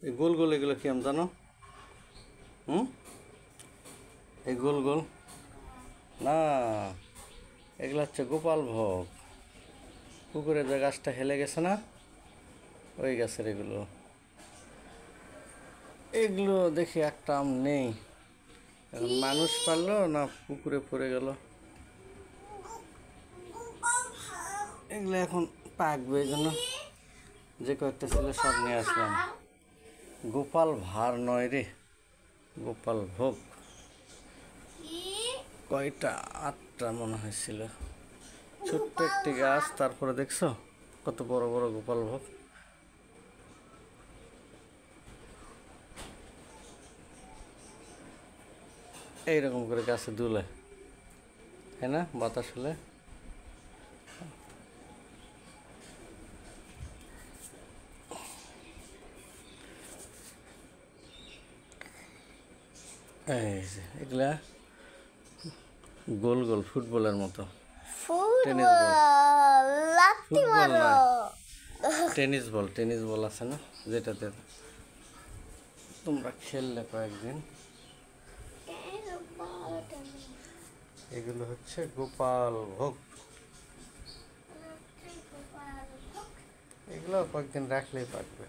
এই গোল গোল এগুলো কি আম জানো? এই গোল গোল না, এগুলো হচ্ছে গোপাল ভোগ। পুকুরে যে গাছটা হেলে গেছে না, ওই গাছের এগুলো। এগুলো দেখি একটা আম নেই, এখন মানুষ পারলো না পুকুরে পড়ে গেল। এগুলো এখন পাকবে, এই জন্য যে কয়েকটা ছিল সব নিয়ে আসলাম। গোপাল ভাঁড় নয় রে, গোপাল ভোগ। কয়টা 8টা মনে হয়েছিল। ছোট্ট একটি গাছ, তারপরে দেখছো কত বড় বড় গোপাল ভোগ। এইরকম করে গাছে দুলে, তাই না? বাতাস হলে এই যে এগুলা গোল গোল ফুটবলের মতো। টেনিস বল, ফুটবল না, টেনিস বল আছে না, যেটাতে তোমরা খেললে কয়েকদিন। এগুলো হচ্ছে গোপাল ভোগ। এগুলো কয়েকদিন রাখলেই পাকবে।